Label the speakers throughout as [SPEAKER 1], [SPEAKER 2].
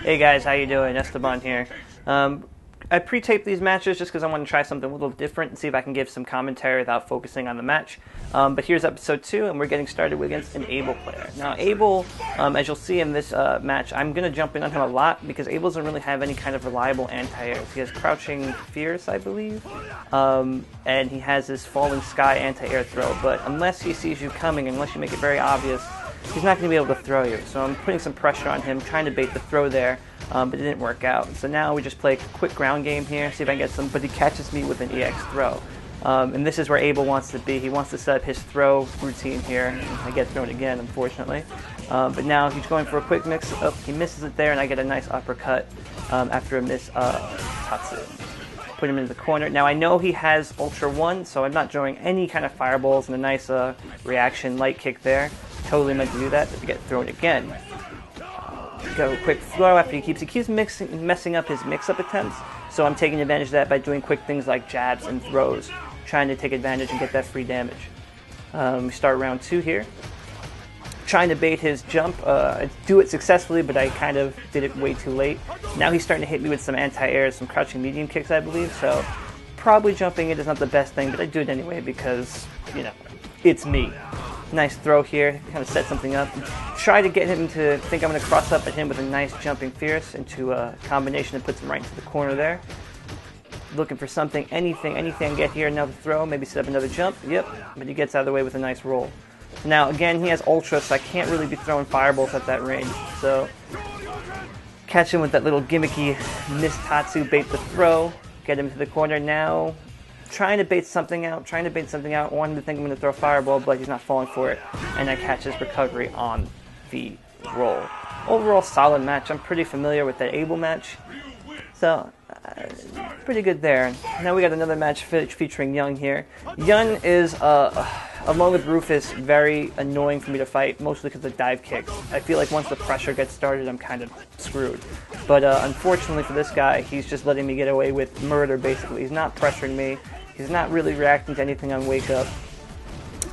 [SPEAKER 1] Hey guys, how you doing? Esteban here. I pre-taped these matches just because I want to try something a little different and see if I can give some commentary without focusing on the match. But here's episode 2, and we're getting started against an Abel player. Now, Abel, as you'll see in this match, I'm going to jump in on him a lot because Abel doesn't really have any kind of reliable anti-airs. He has Crouching Fierce, I believe, and he has this Falling Sky anti-air throw. But unless he sees you coming, unless you make it very obvious, he's not going to be able to throw you. So I'm putting some pressure on him, trying to bait the throw there, but it didn't work out. So now we just play a quick ground game here, see if I can get some, but he catches me with an EX throw. And this is where Abel wants to be. He wants to set up his throw routine here. I get thrown again, unfortunately. But now he's going for a quick mix. Oh, he misses it there, and I get a nice uppercut after a miss Tatsu. Put him in the corner. Now I know he has Ultra 1, so I'm not throwing any kind of fireballs, and a nice reaction light kick there. Totally meant to do that, but to get thrown again. Go quick throw after he keeps messing up his mix-up attempts, so I'm taking advantage of that by doing quick things like jabs and throws, trying to take advantage and get that free damage. We start round 2 here. Trying to bait his jump, I do it successfully, but I kind of did it way too late. Now he's starting to hit me with some anti-airs, some crouching medium kicks, I believe, so probably jumping it is not the best thing, but I do it anyway because, you know, it's me. Nice throw here, kind of set something up. Try to get him to think I'm going to cross up at him with a nice jumping fierce into a combination that puts him right into the corner there. Looking for something, anything I get here, another throw, maybe set up another jump. Yep, but he gets out of the way with a nice roll. Now, again, he has Ultra, so I can't really be throwing fireballs at that range. So, catch him with that little gimmicky miss Tatsu, bait the throw, get him to the corner now. Trying to bait something out, want him to think I'm going to throw a fireball, but he's not falling for it, and I catch his recovery on the roll. Overall, solid match. I'm pretty familiar with that Abel match, so pretty good there. Now we got another match featuring Young here. Young is, along with Rufus, very annoying for me to fight, mostly because of dive kicks. I feel like once the pressure gets started, I'm kind of screwed. But unfortunately for this guy, he's just letting me get away with murder, basically. He's not pressuring me. He's not really reacting to anything on wake up.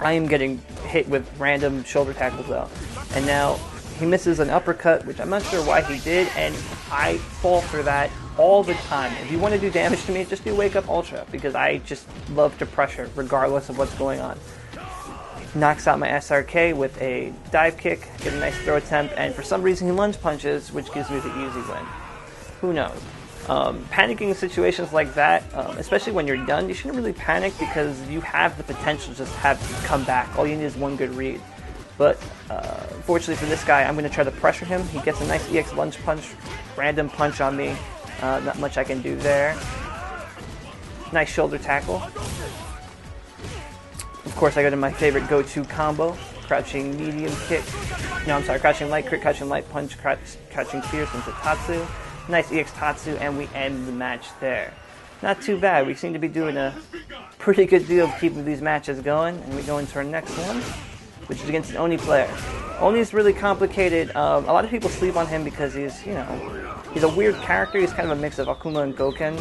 [SPEAKER 1] I am getting hit with random shoulder tackles though. And now he misses an uppercut, which I'm not sure why he did, and I fall for that all the time. If you want to do damage to me, just do wake up ultra, because I just love to pressure regardless of what's going on. Knocks out my SRK with a dive kick, get a nice throw attempt, and for some reason he lunge punches, which gives me the easy win. Who knows? Panicking in situations like that, especially when you're done, you shouldn't really panic because you have the potential to just have come back. All you need is one good read. But fortunately for this guy, I'm going to try to pressure him. He gets a nice EX lunge punch, random punch on me. Not much I can do there. Nice shoulder tackle. Of course, I go to my favorite go-to combo, crouching medium kick. No, I'm sorry, crouching light kick, crouching light punch, crouching fierce into Tatsu. Nice EX Tatsu, and we end the match there. Not too bad. We seem to be doing a pretty good deal of keeping these matches going, and we go into our next one, which is against an Oni player. Oni's really complicated. A lot of people sleep on him because he's, you know, he's a weird character. He's kind of a mix of Akuma and Goken,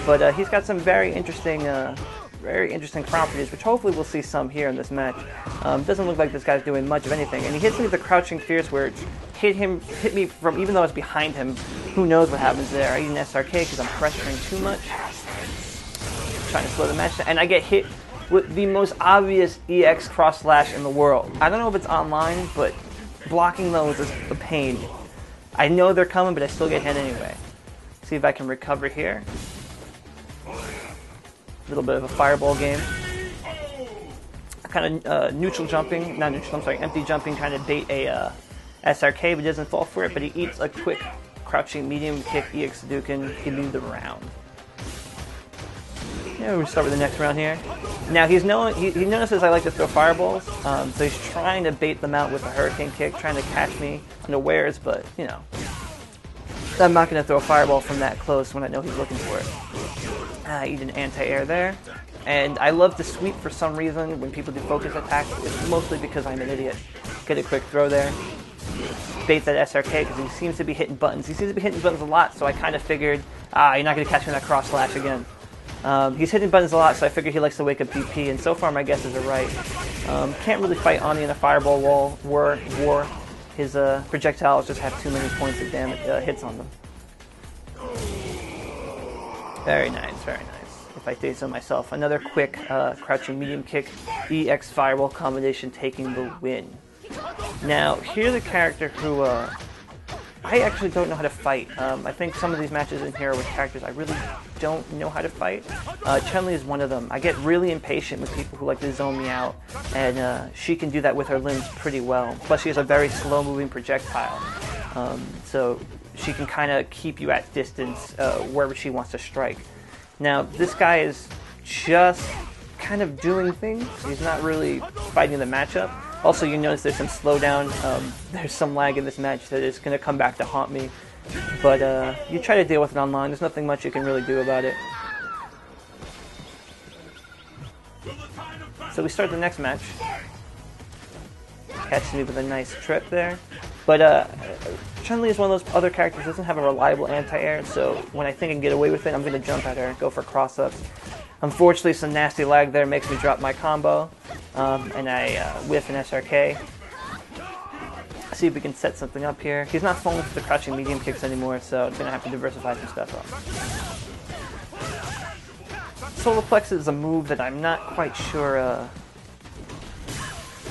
[SPEAKER 1] but he's got some very interesting properties, which hopefully we'll see some here in this match. Doesn't look like this guy's doing much of anything, and he hits me with the crouching fierce, where it hit me from, even though I was behind him. Who knows what happens there? I use an SRK because I'm pressuring too much, trying to slow the match down, and I get hit with the most obvious EX cross slash in the world. I don't know if it's online, but blocking those is a pain. I know they're coming, but I still get hit anyway. See if I can recover here. A little bit of a fireball game. Kind of neutral jumping, not neutral, I'm sorry, empty jumping, trying to bait a SRK, but doesn't fall for it, but he eats a quick crouching medium kick EX Hadouken, give me the round. Yeah, we'll start with the next round here. Now he notices I like to throw fireballs, so he's trying to bait them out with a hurricane kick, trying to catch me unawares, but you know, I'm not going to throw a fireball from that close when I know he's looking for it. I eat an anti-air there, and I love to sweep for some reason when people do focus attacks. It's mostly because I'm an idiot. Get a quick throw there. Bait that SRK because he seems to be hitting buttons. He seems to be hitting buttons a lot, so I kind of figured, you're not going to catch me in that cross slash again. He's hitting buttons a lot, so I figured he likes to wake up BP, and so far my guesses are right. Can't really fight Ani in a fireball war. his projectiles just have too many points of damage hits on them. Very nice, very nice. If I say so myself. Another quick crouching medium kick, EX firewall combination taking the win. Now, here's a character who I actually don't know how to fight. I think some of these matches in here are with characters I really don't know how to fight. Chun Li is one of them. I get really impatient with people who like to zone me out, and she can do that with her limbs pretty well. Plus, she has a very slow-moving projectile, so she can kind of keep you at distance wherever she wants to strike. Now, this guy is just kind of doing things. He's not really fighting the matchup. Also, you notice there's some slowdown. There's some lag in this match that is going to come back to haunt me. But you try to deal with it online. There's nothing much you can really do about it. So we start the next match. Catches me with a nice trip there. But Chun Li is one of those other characters that doesn't have a reliable anti-air, so when I think I can get away with it, I'm going to jump at her and go for cross-ups. Unfortunately, some nasty lag there makes me drop my combo, and I whiff an SRK. See if we can set something up here. He's not falling for the crouching medium kicks anymore, so I'm going to have to diversify some stuff up. Solar Plex is a move that I'm not quite sure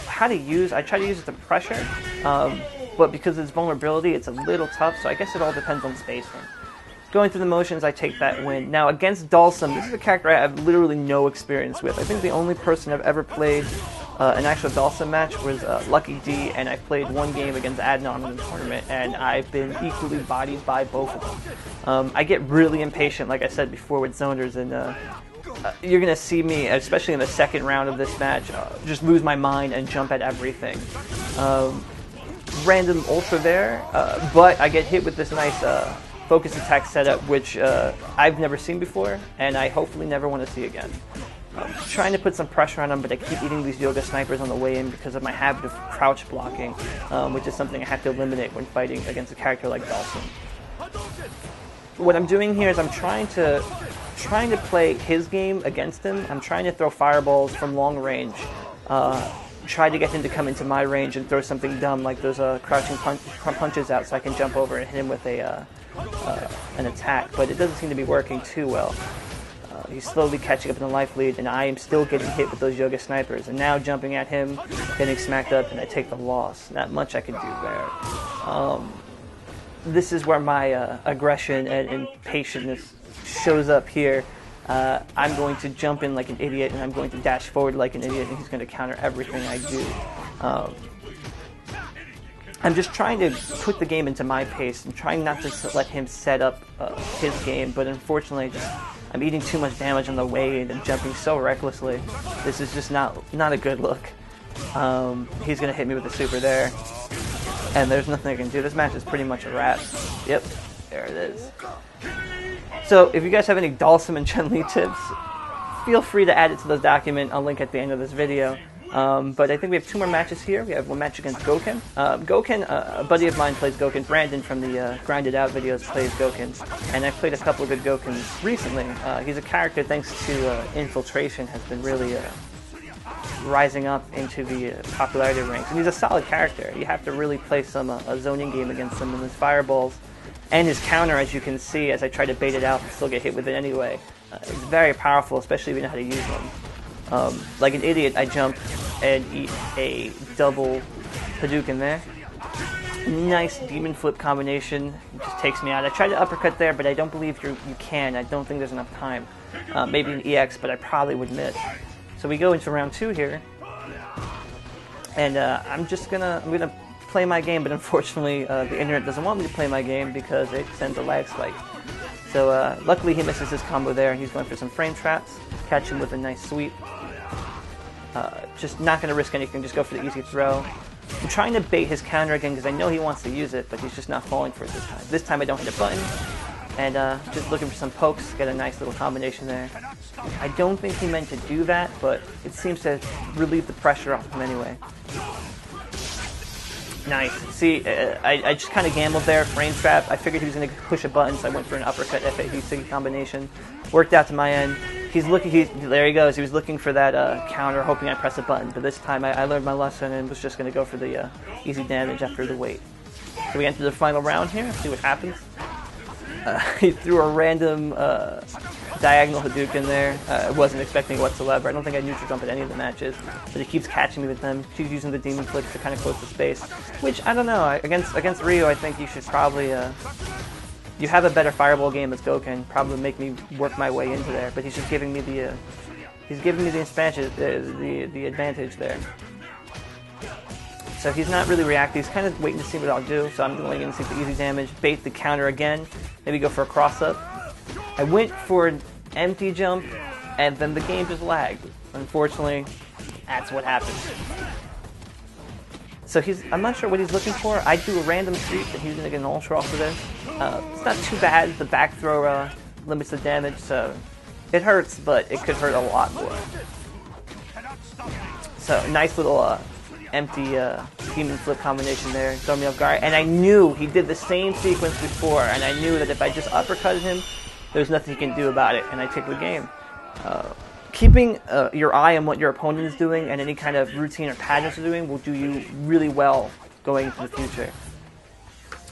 [SPEAKER 1] how to use. I try to use it to pressure, but because of its vulnerability, it's a little tough, so I guess it all depends on spacing. Going through the motions, I take that win. Now, against Dhalsim, this is a character I have literally no experience with. I think the only person I've ever played an actual Dhalsim match was Lucky D, and I played one game against Adnan in the tournament, and I've been equally bodied by both of them. I get really impatient, like I said before, with zoners, and you're going to see me, especially in the second round of this match, just lose my mind and jump at everything. Random ultra there, but I get hit with this nice focus attack setup, which I've never seen before, and I hopefully never want to see again. Trying to put some pressure on him, but I keep eating these yoga snipers on the way in because of my habit of crouch blocking, which is something I have to eliminate when fighting against a character like Dhalsim. What I'm doing here is I'm trying to play his game against him. I'm trying to throw fireballs from long range. Try to get him to come into my range and throw something dumb like those crouching punches out so I can jump over and hit him with an attack, but it doesn't seem to be working too well. He's slowly catching up in the life lead, and I am still getting hit with those yoga snipers, and now jumping at him, getting smacked up, and I take the loss. Not much I can do there. This is where my aggression and impatience shows up here. I'm going to jump in like an idiot, and I'm going to dash forward like an idiot, and he's going to counter everything I do. I'm just trying to put the game into my pace and trying not to let him set up his game, but unfortunately I'm eating too much damage on the way and jumping so recklessly. This is just not a good look. He's going to hit me with a super there, and there's nothing I can do. This match is pretty much a wrap. Yep, there it is. So if you guys have any Dhalsim and Chun Li tips, feel free to add it to the document. I'll link at the end of this video. But I think we have two more matches here. We have one match against Gouken. Gouken, a buddy of mine plays Gouken. Brandon from the Grinded Out videos plays Gouken. And I've played a couple of good Goukens recently. He's a character, thanks to Infiltration, has been really rising up into the popularity ranks. And he's a solid character. You have to really play some a zoning game against him, and his fireballs and his counter, as you can see, as I try to bait it out and still get hit with it anyway. It's very powerful, especially if you know how to use them. Like an idiot, I jump and eat a double Hadouken there. Nice demon flip combination. It just takes me out. I tried to uppercut there, but I don't believe you can. I don't think there's enough time. Maybe an EX, but I probably would miss. So we go into round 2 here. And I'm gonna play my game, but unfortunately the internet doesn't want me to play my game because it sends a lag spike. So luckily he misses his combo there, and he's going for some frame traps. Catch him with a nice sweep. Just not going to risk anything, just go for the easy throw. I'm trying to bait his counter again because I know he wants to use it, but he's just not falling for it this time. This time I don't hit a button, and just looking for some pokes, get a nice little combination there. I don't think he meant to do that, but it seems to relieve the pressure off him anyway. Nice. See, I just kind of gambled there, frame trap. I figured he was going to push a button, so I went for an uppercut FAD combination. Worked out to my end. He's looking. There he goes. He was looking for that counter, hoping I press a button. But this time, I learned my lesson and was just going to go for the easy damage after the wait. So we enter the final round here. See what happens. He threw a random diagonal Hadouken there. I wasn't expecting it whatsoever. I don't think I neutral jump at any of the matches, but he keeps catching me with them. He's using the demon flips to kind of close the space, which I don't know. Against Ryu, I think you should probably. You have a better fireball game as Goken, probably make me work my way into there, but he's just giving me the advantage there. So he's not really reacting. He's kind of waiting to see what I'll do. So I'm going in to see the easy damage, bait the counter again, maybe go for a cross up. I went for an empty jump, and then the game just lagged. Unfortunately, that's what happens. So I'm not sure what he's looking for. I do a random sweep, and he's going to get an ultra off of this. It's not too bad. The back throw limits the damage, so it hurts, but it could hurt a lot more. So nice little empty demon flip combination there. Throw me off guard. And I knew he did the same sequence before, and I knew that if I just uppercutted him, there's nothing he can do about it, and I take the game. Keeping your eye on what your opponent is doing and any kind of routine or patterns they're doing will do you really well going into the future.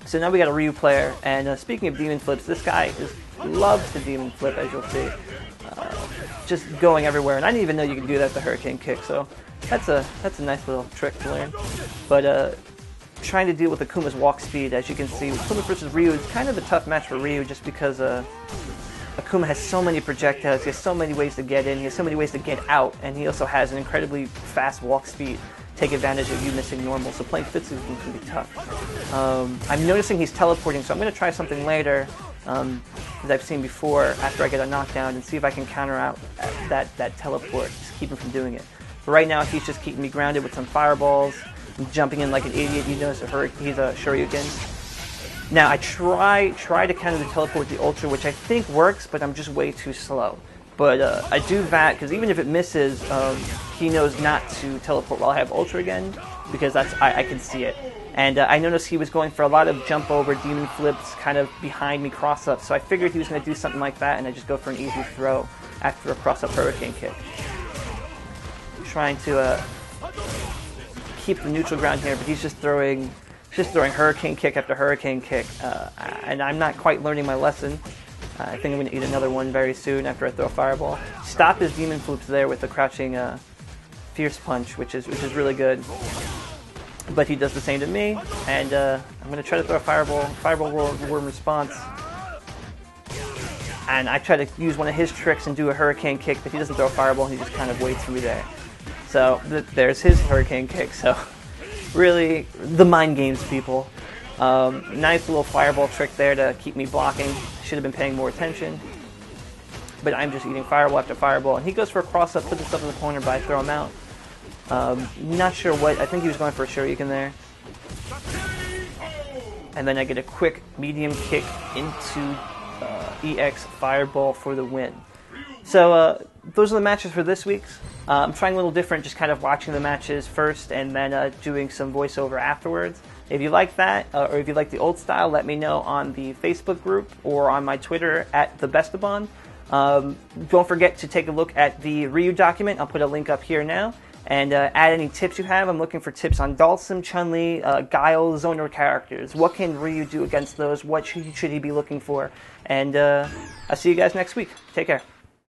[SPEAKER 1] So now we got a Ryu player, and speaking of demon flips, this guy loves to demon flip, as you'll see. Just going everywhere, and I didn't even know you could do that with the Hurricane Kick, so that's a nice little trick to learn. But trying to deal with Akuma's walk speed, as you can see, Akuma versus Ryu is kind of a tough match for Ryu, just because Akuma has so many projectiles, he has so many ways to get in, he has so many ways to get out, and he also has an incredibly fast walk speed. Take advantage of you missing normal, so playing Fitsu can be tough. I'm noticing he's teleporting, so I'm going to try something later that I've seen before after I get a knockdown and see if I can counter out that teleport, just keep him from doing it. But right now he's just keeping me grounded with some fireballs, I'm jumping in like an idiot. You notice he's a Shoryuken. Now I try to counter the teleport with the Ultra, which I think works, but I'm just way too slow. But I do that because even if it misses, he knows not to teleport while I have Ultra again, because I can see it. And I noticed he was going for a lot of jump over demon flips, kind of behind me cross ups. So I figured he was going to do something like that, and I just go for an easy throw after a cross up Hurricane Kick. Trying to keep the neutral ground here, but he's just throwing Hurricane Kick after Hurricane Kick, and I'm not quite learning my lesson. I think I'm going to eat another one very soon after I throw a fireball. Stop his demon flips there with the crouching Fierce Punch, which is really good. But he does the same to me, and I'm going to try to throw a fireball worm response. And I try to use one of his tricks and do a Hurricane Kick, but he doesn't throw a fireball, he just kind of waits for me there. So there's his Hurricane Kick. So really, the mind games, people. Nice little fireball trick there to keep me blocking. Should have been paying more attention. But I'm just eating fireball after fireball. And he goes for a cross-up, puts himself in the corner, but I throw him out. Not sure what. I think he was going for a Shoryuken there. And then I get a quick medium kick into EX Fireball for the win. So those are the matches for this week. I'm trying a little different, just kind of watching the matches first and then doing some voiceover afterwards. If you like that, or if you like the old style, let me know on the Facebook group or on my Twitter @TheBestabon. Don't forget to take a look at the Ryu document. I'll put a link up here now. And add any tips you have. I'm looking for tips on Dhalsim, Chun Li, Guile, Zoner characters. What can Ryu do against those? What should he be looking for? And I'll see you guys next week. Take care.